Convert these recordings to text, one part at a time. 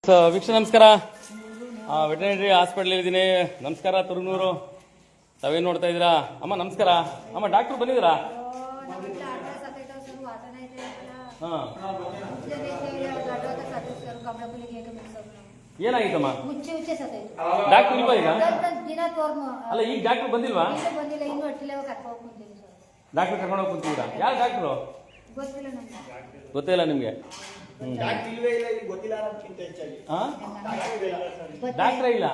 ವೀಕ್ಷ ನಮಸ್ಕಾರ. Veterinary hospital ಇದ್ದೀನಿ. ನಮಸ್ಕಾರ ತುರುನೂರು. ತಾವೇನು ನೋಡ್ತಾ ಇದ್ದೀರಾ? ಅಮ್ಮ ನಮಸ್ಕಾರ. ಅಮ್ಮ ಡಾಕ್ಟ್ರು ಬಂದಿದ್ದೀರಾ? ಏನಾಗಿತ್ತಮ್ಮ? ಡಾಕ್ಟ್ರು ಇಲ್ವಾ ಈಗ? ಅಲ್ಲ ಈಗ ಡಾಕ್ಟ್ರು ಬಂದಿಲ್ವಾ? ಡಾಕ್ಟ್ರು ಕರ್ಕೊಂಡು ಹೋಗಿ ಕುಂತಿದ್ದೀರಾ? ಯಾರು ಡಾಕ್ಟ್ರು ಗೊತ್ತಿಲ್ಲ ನಿಮ್ಗೆ? ಡಾಕ್ಟ್ರೇ ಇಲ್ಲ.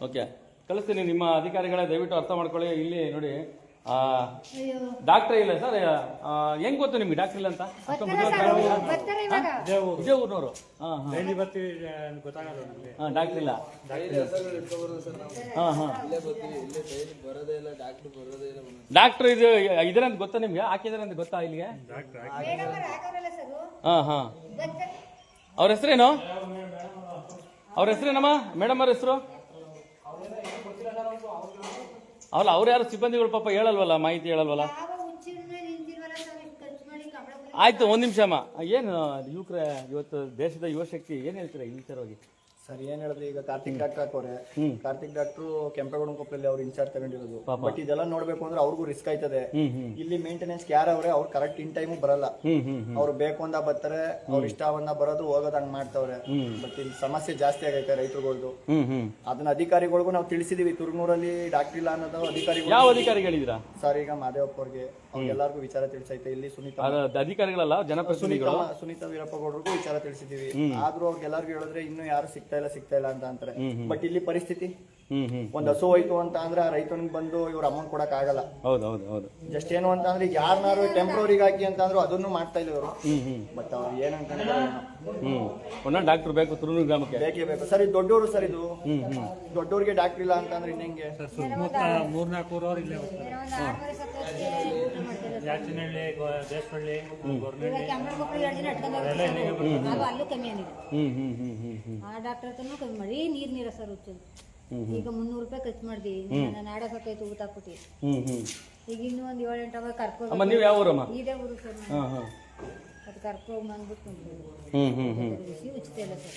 ಓಕೆ, ಕಳಿಸ್ತೀನಿ. ನಿಮ್ಮ ಅಧಿಕಾರಿಗಳೇ ದಯವಿಟ್ಟು ಅರ್ಥ ಮಾಡ್ಕೊಳ್ಳಿ. ಇಲ್ಲಿ ನೋಡಿ, ಡಾಕ್ಟ್ರೇ ಇಲ್ಲ ಸರ್. ಹೆಂಗ್ ಗೊತ್ತು ನಿಮ್ಗೆ ಡಾಕ್ಟರ್ ಇಲ್ಲ ಅಂತ? ಇದೇ ಊರ್ನವರು. ಡಾಕ್ಟರ್ ಇಲ್ಲ. ಡಾಕ್ಟರ್ ಇದು ಇದ್ರ ಅಂತ ಗೊತ್ತಾ ನಿಮ್ಗೆ? ಹಾಕಿದಾರೆ ಅಂತ ಗೊತ್ತಾ ಇಲ್ಲಿಗೆ? ಅವ್ರ ಹೆಸರೇನು? ಅವ್ರ ಹೆಸರೇನಮ್ಮ? ಮೇಡಮ್ ಅವ್ರ ಹೆಸರು? ಅವಲ್ಲ, ಅವ್ರು ಯಾರು ಸಿಬ್ಬಂದಿಗಳು ಪಾಪ ಹೇಳಲ್ವಲ್ಲ, ಮಾಹಿತಿ ಹೇಳಲ್ವಲ್ಲ. ಆಯ್ತು, ಒಂದ್ ನಿಮಿಷ ಅಮ್ಮ. ಏನು ಯುವಕರ ಇವತ್ತು ದೇಶದ ಯುವಶಕ್ತಿ ಏನ್ ಹೇಳ್ತೀರಾ ಈ ವಿಚಾರವಾಗಿ? ಸರ್ ಏನ್ ಹೇಳಿದ್ರೆ, ಈಗ ಕಾರ್ತಿಕ್ ಡಾಕ್ಟರ್ ಹಾಕೋರೆ. ಕಾರ್ತಿಕ್ ಡಾಕ್ಟ್ರು ಕೆಂಪೇಗೌಡ ಕೊಪ್ಪಳಲ್ಲಿ ಅವ್ರು ಇನ್ಚಾರ್ಜ್ ತಗೊಂಡಿರೋದು. ಬಟ್ ಇದೆಲ್ಲ ನೋಡ್ಬೇಕು ಅಂದ್ರೆ ಅವ್ರಿಗೂ ರಿಸ್ಕ್ ಆಯ್ತದೆ. ಇಲ್ಲಿ ಮೇಂಟೆನೆನ್ಸ್ ಯಾರು ಅವ್ರೆ, ಅವ್ರು ಕರೆಕ್ಟ್ ಇನ್ ಟೈಮ್ ಬರಲ್ಲ. ಅವ್ರು ಬೇಕು ಅಂದ ಬರ್ತಾರೆ, ಅವ್ರ ಇಷ್ಟ ಬಂದ ಬರೋದು ಹೋಗೋದ್ ಹಂಗ್ ಮಾಡ್ತಾವ್ರೆ. ಬಟ್ ಇಲ್ಲಿ ಸಮಸ್ಯೆ ಜಾಸ್ತಿ ಆಗೈತೆ ರೈತರುಗಳ್ದು. ಅದನ್ನ ಅಧಿಕಾರಿಗಳಿಗೂ ನಾವು ತಿಳಿಸಿದೀವಿ. ತುರುನೂರಲ್ಲಿ ಡಾಕ್ಟರ್ ಇಲ್ಲ ಅನ್ನೋದು ಅಧಿಕಾರಿಗಳು. ಯಾವ ಅಧಿಕಾರಿಗಳಿದ್ರ ಸರ್? ಈಗ ಮಾದೇವಪ್ಪ ಅವ್ರಿಗೆ, ಅವ್ರಿಗೆಲ್ಲರಿಗೂ ವಿಚಾರ ತಿಳಿಸೈತೆ. ಇಲ್ಲಿ ಸುನೀತಾ ಅಧಿಕಾರಿಗಳಲ್ಲ, ಜನಪ್ರತಿನಿಧಿಗಳು. ಸುನೀತಾ ವೀರಪ್ಪಗೌಡರಿಗೂ ವಿಚಾರ ತಿಳಿಸಿದೀವಿ. ಆದ್ರೂ ಅವ್ರಿಗೆಲ್ಲರಿಗೂ ಹೇಳಿದ್ರೆ ಇನ್ನೂ ಯಾರು ಸಿಗ್ತಾ ಇಲ್ಲ ಅಂತ ಅಂತಾರೆ. ಬಟ್ ಇಲ್ಲಿ ಪರಿಸ್ಥಿತಿ, ಒಂದ್ ಹಸು ಹೋಯ್ತು ಅಂತ ಅಂದ್ರೆ ಆ ರೈತನಿಗೆ ಬಂದು ಇವ್ರ ಅಮೌಂಟ್ ಕೊಡಕ್ ಆಗಲ್ಲ. ಜಸ್ಟ್ ಏನು ಅಂತ ಅಂದ್ರೆ, ಈಗ ಯಾರನ್ನಾರು ಟೆಂಪ್ರವರಿಗೆ ಹಾಕಿ ಅಂತ ಅಂದ್ರು ಅದನ್ನು ಮಾಡ್ತಾ ಇಲ್ಲ ಇವರು. ಬಟ್ ಅವ್ರು ಏನಂತ ಡಾಕ್ಟರ್ ಬೇಕು ತುರುನೂರು ಗ್ರಾಮಕ್ಕೆ, ಬೇಕೇ ಬೇಕು ಸರ್. ಇದು ದೊಡ್ಡವರು ಸರ್. ಇದು ದೊಡ್ಡವ್ರಿಗೆ ಡಾಕ್ಟರ್ ಇಲ್ಲ ಅಂತ ಅಂದ್ರೆ ಇನ್ನೆಂಗೆ? ಮೂರ್ನಾಲ್ಕು ಊರವ್ರು ಇಲ್ಲೇ ಹೋಗ್ತಾರೆ. ಯಾಚನಹಳ್ಳಿ, ದೇಶಪಳ್ಳಿ, ಅಲ್ಲೂ ಕಮ್ಮಿ ಆಗಿದೆ. ಆ ಡಾಕ್ಟರ್ ಹತ್ರನೂ ಕಮ್ಮಿ ಮಾಡಿ ನೀರ ಸರ್ ಹುಚ್ಚು. ಈಗ 300 ರೂಪಾಯಿ ಖರ್ಚು ಮಾಡಿದ್ವಿ. ನಾನು ನಾಡ ಸಾಕೈತು ಊಟ ಹಾಕ್ಬಿಟ್ಟು. ಈಗ ಇನ್ನೂ ಒಂದು 7-8 ಅವಾಗ ಕರ್ಕೊಂಡು ನೀವು ಯಾವ ಊರಮ್ಮ? ಇದೇ ಊರು ಸರ್. ಅದು ಕರ್ಕೊಂಡು ಬಂದ್ಬಿಟ್ಟು ಉಚಿತ ಇಲ್ಲ ಸರ್.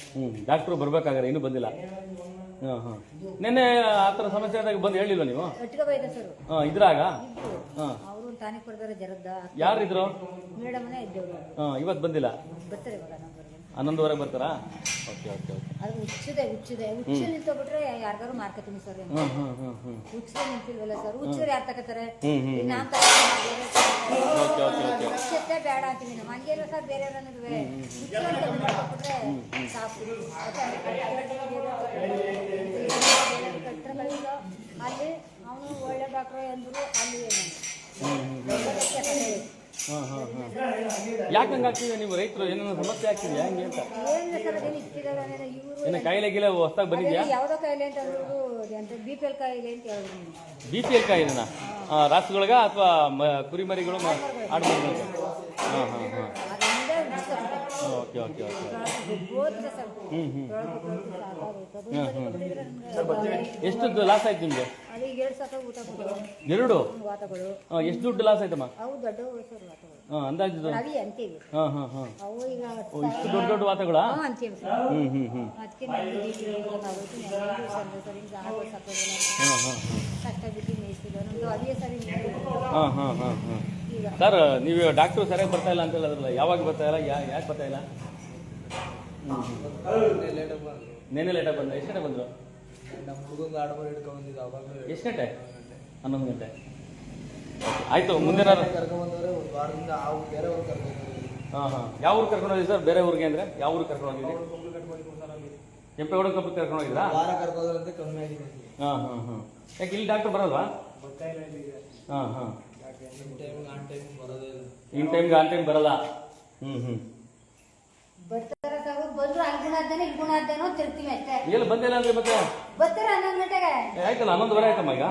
ಡಾಕ್ಟ್ರು ಬರ್ಬೇಕಾದ್ರೆ ಇನ್ನೂ ಬಂದಿಲ್ಲ. ನೆನ್ನೆ ಆತರ ಸಮಸ್ಯೆ ಆದಾಗ ಬಂದು ಹೇಳಿಲ್ವ ನೀವು? ಒಟ್ಟಿಗೆ ಬೈದ ಸರ್. ಇದ್ರಾಗ ಅವರು ತಾನಿಗೆ ಕೊಡ್ತಾರೆ ಜರದ್ದ. ಯಾರಿದ್ರು? ಮೇಡಮ್ನೇ ಇದ್ದೇವ್ರು. ಇವತ್ತು ಬಂದಿಲ್ಲ. ಬರ್ತಾರೆ ಇವಾಗ 11:00 ಬರ್ತಾರಾ? ಓಕೆ. ಅದು ಹುಚ್ಚಿದೆ ಹುಚ್ಚು ನಿಂತೋಗ್ಬಿಟ್ರೆ ಯಾರಿಗಾರು ಮಾರ್ಕೆಟಿಂಗ್ ಸರ್. ಹುಚ್ಚಿದೆ ನಿಂತಿಲ್ವಲ್ಲ ಸರ್. ಹುಚ್ಚಿದ್ರೆ ಯಾರು ತಗೋತಾರೆ? ನಾನ್ ಹುಚ್ಚತ್ತೆ ಬೇಡ ಅಂತೀವಿ ನಾವು. ಹಂಗೇನು ಸರ್, ಬೇರೆ ಅನ್ನೋದುವೆ ಹುಚ್ಚಿದ್ರೆ ಸಾಕು. ಅಲ್ಲಿ ಅವನು ಒಳ್ಳೆ ಡಾಕ್ಟ್ರು ಎಂದ್ರು ಅಲ್ಲಿ ಯಾಕಂಗ ಆಗ್ತಿದೆ? ನೀವು ರೈತರು ಏನಾದ್ರು ಸಮಸ್ಯೆ ಆಗ್ತಿದೆಯಾ ಹಂಗೆ ಅಂತ? ಏನ ಕಾಯಿಲೆ ಗೀಲೆ ಹೊಸದಾಗಿ ಬಂದಿದ್ಯಾ? ಯಾವ್ದೋ ಕಾಯಿಲೆ ಅಂತ ಅಂದ್ರು, BPL ಕಾಯಿಲೆ ಅಂತ ಹೇಳಿದ್ರು. BPL ಕಾಯಿಲೆನಾ? ರಾಸುಗಳಿಗ ಅಥವಾ ಕುರಿಮರಿಗಳು, ಆಡುಮರಿಗಳು? ಓಕೆ. ಎಷ್ಟು ಲಾಸ್ ಆಯ್ತು ನಿಮ್ಗೆ? 2 ಎಷ್ಟು ದುಡ್ಡು ಲಾಸ್ ಆಯ್ತಮ್ಮ? ಅಂದಾಜು ಇಷ್ಟು ದೊಡ್ಡ ವಾತಗಳ? ಸರ್, ನೀವು ಡಾಕ್ಟ್ರು ಸರಿಯಾಗಿ ಬರ್ತಾ ಇಲ್ಲ ಅಂತ ಹೇಳಿದ್ರಲ್ಲ, ಯಾವಾಗ ಬರ್ತಾ ಇಲ್ಲ? ಯಾಕೆ ಬರ್ತಾ ಇಲ್ಲ? ನೆನ್ನೆ ಲೇಟಾಗಿ ಬಂದ. ಎಷ್ಟು ಗಂಟೆ ಬಂದ್ರು? ಎಷ್ಟು ಗಂಟೆ? 11 ಗಂಟೆ. ಆಯ್ತು, ಮುಂದಿನ ಯಾವ ಊರು ಕರ್ಕೊಂಡು ಹೋಗಿದ್ರಿ ಸರ್? ಬೇರೆ ಊರಿಗೆ ಅಂದ್ರೆ ಯಾವ ಊರಿಗೆ ಕರ್ಕೊಂಡು ಹೋಗಿದ್ರಿ? ಕೆಂಪೇಗೌಡ ಕಬ್ಬಕ್ಕೆ ಕರ್ಕೊಂಡು ಹೋಗಿದ್ರಾ? ಯಾಕೆ ಇಲ್ಲಿ ಡಾಕ್ಟರ್ ಬರೋಲ್ವಾ? ಇನ್ ಟೈಮ್ಗೆ ಆನ್ ಟೈಮ್ ಬರಲ್ಲ. ಎಲ್ಲ ಬಂದಿಲ್ಲ ಅಂದ್ರೆ ಮತ್ತೆ ಆಯ್ತಲ್ಲ, 11:00 ಆಯ್ತಮ್ಮ ಈಗ.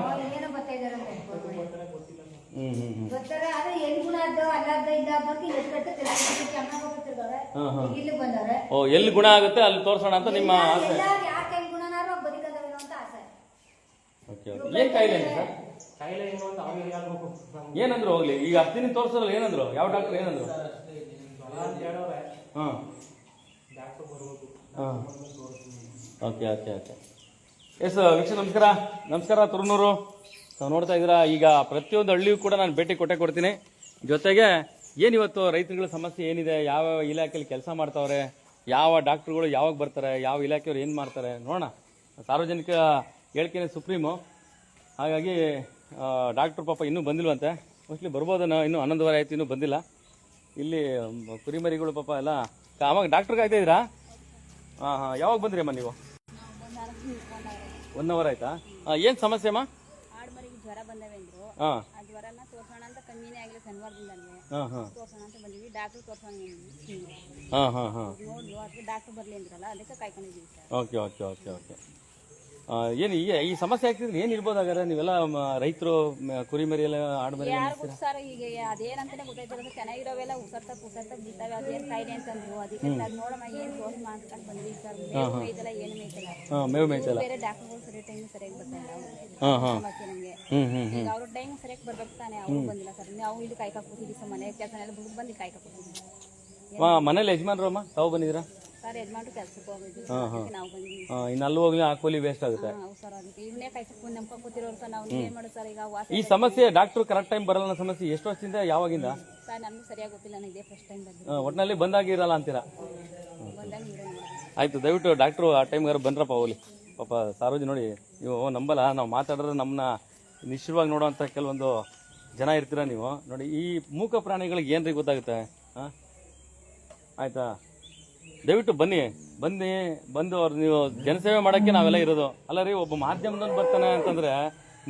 ಎಲ್ಲಿ ಗುಣ ಆಗುತ್ತೆ ಅಲ್ಲಿ ತೋರ್ಸೋಣ ಅಂತ ನಿಮ್ಮ ಆಸೆ. ಏನ್ ಕಾಯಿಲೆ ಸರ್? ಏನಂದ್ರು ಹೋಗ್ಲಿ, ಈಗ ಅಷ್ಟಿನ ತೋರ್ಸೋಲ್ಲ. ಏನಂದ್ರು? ಯಾವ ಡಾಕ್ಟರ್ ಏನಂದ್ರು? ಓಕೆ ಓಕೆ ಓಕೆ ಎಸ್ ವೀಕ್ಷಕ ನಮಸ್ಕಾರ ನಮಸ್ಕಾರ ತುರುನೂರು ತಾವು ನೋಡ್ತಾ ಇದ್ದೀರಾ ಈಗ ಪ್ರತಿಯೊಂದು ಹಳ್ಳಿಯೂ ಕೂಡ ನಾನು ಭೇಟಿ ಕೊಡ್ತೀನಿ ಜೊತೆಗೆ ಏನಿವತ್ತು ರೈತರುಗಳ ಸಮಸ್ಯೆ ಏನಿದೆ ಯಾವ ಇಲಾಖೆಯಲ್ಲಿ ಕೆಲಸ ಮಾಡ್ತಾವ್ರೆ ಯಾವ ಡಾಕ್ಟ್ರುಗಳು ಯಾವಾಗ ಬರ್ತಾರೆ ಯಾವ ಇಲಾಖೆಯವ್ರು ಏನು ಮಾಡ್ತಾರೆ ನೋಡೋಣ ಸಾರ್ವಜನಿಕ ಹೇಳಿಕೆನೇ ಸುಪ್ರೀಮು ಹಾಗಾಗಿ ಡಾಕ್ಟ್ರು ಪಾಪ ಇನ್ನೂ ಬಂದಿಲ್ವಂತೆ ಮೋಸ್ಟ್ಲಿ ಬರ್ಬೋದನ್ನ ಇನ್ನೂ 11:30 ಆಯ್ತು ಇನ್ನೂ ಬಂದಿಲ್ಲ ಇಲ್ಲಿ ಕುರಿಮರಿಗಳು ಪಾಪ ಎಲ್ಲ ಆವಾಗ ಡಾಕ್ಟ್ರಿಗೆ ಆಯ್ತಾ ಇದ್ದೀರಾ ಹಾಂ ಹಾಂ ಯಾವಾಗ ಬಂದ್ರಿ ಅಮ್ಮ ನೀವು 1 ಅವರ್ ಆಯ್ತಾ ಏನು ಸಮಸ್ಯೆ ಅಮ್ಮ ಆಡ್ಮರಿಗೆ ಜ್ವರ ಬಂದವೆ ಅಂದ್ರು ಹಾಂ ಆ ಜ್ವರನ ತೋರ್ಸೋಣ ಅಂತ ಕಮ್ಮಿನೇ ಆಗಿಲ್ಲ ಶನಿವಾರದಿಂದಲೇ ಹಾಂ ಹಾಂ ತೋರ್ಸೋಣ ಅಂತ ಬಂದಿವಿ ಡಾಕ್ಟ್ರು ತೋರ್ಸೋಣ ಹಾಂ ಹಾಂ ಹಾಂ ನೋಡ್ಲು ಅದಕ್ಕೆ ಡಾಕ್ಟ್ರು ಬರ್ಲಿ ಅಂದ್ರಲ್ಲ ಅದಕ್ಕೆ ಕಾಯ್ಕೊಂಡಿದ್ದೀವಿ sir. Okay okay okay okay ಏನು ಈ ಸಮಸ್ಯೆ ಆಗ್ತಿದ್ರೆ ಏನು ಇರ್ಬೋದು ಹಾಗಾದ್ರೆ ನೀವೆಲ್ಲ ರೈತರು ಕುರಿಮರಿ ಎಲ್ಲ ಆಡ್ಮರಿ ಎಲ್ಲ ಯಾರು ಗೊತ್ತು ಸರ್ ಈಗ ಅದೇನಂತಾನೆ ಗೊತ್ತಾಯ್ತಲ್ಲ ಚೆನ್ನಾಗಿರೋವೆಲ್ಲ ಉಸರ್ತ ಬಿದ್ದಾವೆ ಅದೇನು ಕಾಯಿಲೆ ಅಂತಂದ್ರು ಅದಕ್ಕೆ ಅದು ನೋಡಮ್ಮ ಏನು ತೋರ್ಸಮ್ಮ ಅಂದ್ಕೊಂಡು ಬಂದ್ವಿ ಸರ್ ಮೇವು ಮೇಯ್ತಲ್ಲ ಏನು ಮೇಯ್ತಲ್ಲ ಹಾಂ ಮೇವು ಮೇಯ್ತಲ್ಲ ಬೇರೆ ಡಾಕ್ಟ್ರುಗಳು ಸರಿ ಟೈಮ್ ಸರಿಯಾಗಿ ಬರ್ತಾರೆ ಹಾಂ ಹಾಂ ಸಮಸ್ಯೆ ನಮಗೆ ಹ್ಞೂ ಈಗ ಅವ್ರ ಟೈಮ್ ಸರಿಯಾಗಿ ಬರ್ಬೇಕು ತಾನೆ ಅವ್ರು ಬಂದಿಲ್ಲ ಸರ್ ನಾವು ಇಲ್ಲಿ ಕಾಯ್ಕಾ ಕೂತಿದ್ವಿ ಸರ್ ಮನೆ ಕೆಲಸನೆಲ್ಲ ಬಿಟ್ಟು ಬಂದು ಕಾಯ್ಕಾ ಕೂತಿದ್ವಿ ಮನೇಲಿ ಯಜಮಾನ್ರು ಅಮ್ಮ ತಾವು ಬಂದಿದ್ದೀರಾ ಸರ್ ಯಜಮಾನ್ರು ಕೆಲ್ಸಕ್ಕೆ ಹೋಗಿದ್ವಿ ಅದಕ್ಕೆ ನಾವು ಬಂದಿದ್ವಿ ಇನ್ನು ಅಲ್ಲಿ ಹೋಗ್ಲಿ ಆ ಕೂಲಿ ವೇಸ್ಟ್ ಆಗುತ್ತೆ ಹೌದು ಸರ್ ಅದಕ್ಕೆ ಇವನ್ನೇ ಕಾಯ್ಸಕ್ಕೆ ನಂಬ್ಕೊಂಡು ಕೂತಿರೋರು ಸರ್ ನಾವು ಏನ್ ಮಾಡೋದು ಸರ್ ಈಗ ವಾಸ ಈ ಸಮಸ್ಯೆ ಡಾಕ್ಟ್ರು ಕರೆಕ್ಟ್ ಟೈಮ್ ಬರಲ್ಲ ಅನ್ನೋ ಸಮಸ್ಯೆ ಎಷ್ಟು ವರ್ಷದಿಂದ ಯಾವಾಗಿಂದ ಸರ್ ನಮಗೂ ಸರಿಯಾಗಿ ಗೊತ್ತಿಲ್ಲ ನನಗೆ ಇದೇ ಫಸ್ಟ್ ಟೈಮ್ ಬಂದಿದ್ದು ಒಟ್ಟಿನಲ್ಲಿ ಬಂದಾಗಿರಲ್ಲ ಅಂತೀರಾ ಬಂದಾಗ ನೀವೇ ನೋಡಿದ್ವಿ ಆಯ್ತು ದಯವಿಟ್ಟು ಡಾಕ್ಟ್ರು ಆ ಟೈಮ್ಗಾರು ಬಂದ್ರಪ್ಪ ಹೋಗ್ಲಿ ಪಾಪ ಸಾರ್ವಜನಿಕ ನೋಡಿ ನೀವು ನಂಬಲ್ಲ ನಾವು ಮಾತಾಡಿದ್ರೆ ನಮ್ಮನ್ನ ನಿಶ್ಚಯವಾಗಿ ನೋಡುವಂಥ ಕೆಲವೊಂದು ಜನ ಇರ್ತೀರ ನೀವು ನೋಡಿ ಈ ಮೂಕ ಪ್ರಾಣಿಗಳಿಗೆ ಏನ್ರಿ ಗೊತ್ತಾಗುತ್ತೆ ಹಾಂ ಆಯ್ತಾ ದಯವಿಟ್ಟು ಬಂದು ಅವ್ರು ನೀವು ಜನಸೇವೆ ಮಾಡೋಕ್ಕೆ ನಾವೆಲ್ಲ ಇರೋದು ಅಲ್ಲ ರೀ ಒಬ್ಬ ಮಾಧ್ಯಮದವ್ನು ಬರ್ತಾನೆ ಅಂತಂದ್ರೆ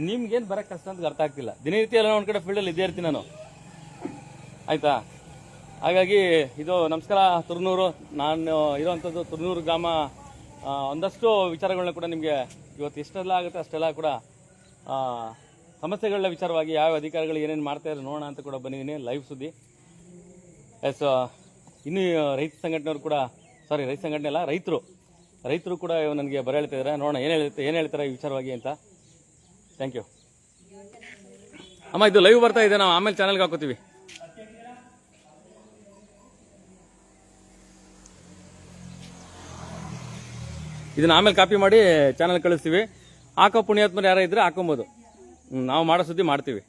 ನಿಮ್ಗೇನು ಬರೋಕ್ಕೆ ಕಷ್ಟ ಅಂತ ಅರ್ಥ ಆಗ್ತಿಲ್ಲ ದಿನನಿತ್ಯ ಎಲ್ಲ ಒಂದು ಕಡೆ ಫೀಲ್ಡಲ್ಲಿ ಇದ್ದೇ ಇರ್ತೀನಿ ನಾನು ಆಯ್ತಾ ಹಾಗಾಗಿ ಇದು ನಮಸ್ಕಾರ ತುರುನೂರು ನಾನು ಇರೋವಂಥದ್ದು ತುರುನೂರು ಗ್ರಾಮ ಒಂದಷ್ಟು ವಿಚಾರಗಳನ್ನ ಕೂಡ ನಿಮಗೆ ಇವತ್ತು ಎಷ್ಟೆಲ್ಲ ಆಗುತ್ತೆ ಅಷ್ಟೆಲ್ಲ ಕೂಡ ಸಮಸ್ಯೆಗಳ ವಿಚಾರವಾಗಿ ಯಾವ ಅಧಿಕಾರಿಗಳು ಏನೇನು ಮಾಡ್ತಾಯಿದ್ರು ನೋಡೋಣ ಅಂತ ಕೂಡ ಬಂದಿದ್ದೀನಿ ಲೈವ್ ಸುದ್ದಿ ಎಸ್ ಇನ್ನೂ ರೈತ ಸಂಘಟನೆಯವರು ಕೂಡ ರೈತ ಸಂಘಟನೆ ಅಲ್ಲ ರೈತರು ಕೂಡ ನನಗೆ ಬರ ಹೇಳ್ತಾ ಇದ್ದಾರೆ ನೋಡೋಣ ಏನು ಹೇಳ್ತಾರೆ ಈ ವಿಚಾರವಾಗಿ ಅಂತ ಥ್ಯಾಂಕ್ ಯು ಅಮ್ಮ ಇದು ಲೈವ್ ಬರ್ತಾ ಇದೆ ನಾವು ಆಮೇಲೆ ಚಾನಲ್ಗೆ ಹಾಕೋತೀವಿ ಇದನ್ನ ಆಮೇಲೆ ಕಾಪಿ ಮಾಡಿ ಚಾನಲ್ ಕಳಿಸ್ತೀವಿ ಹಾಕೋ ಪುಣ್ಯಾತ್ಮರು ಯಾರ ಇದ್ರೆ ಹಾಕೊಬೋದು ನಾವು ಮಾಡೋ ಸುದ್ದಿ ಮಾಡ್ತೀವಿ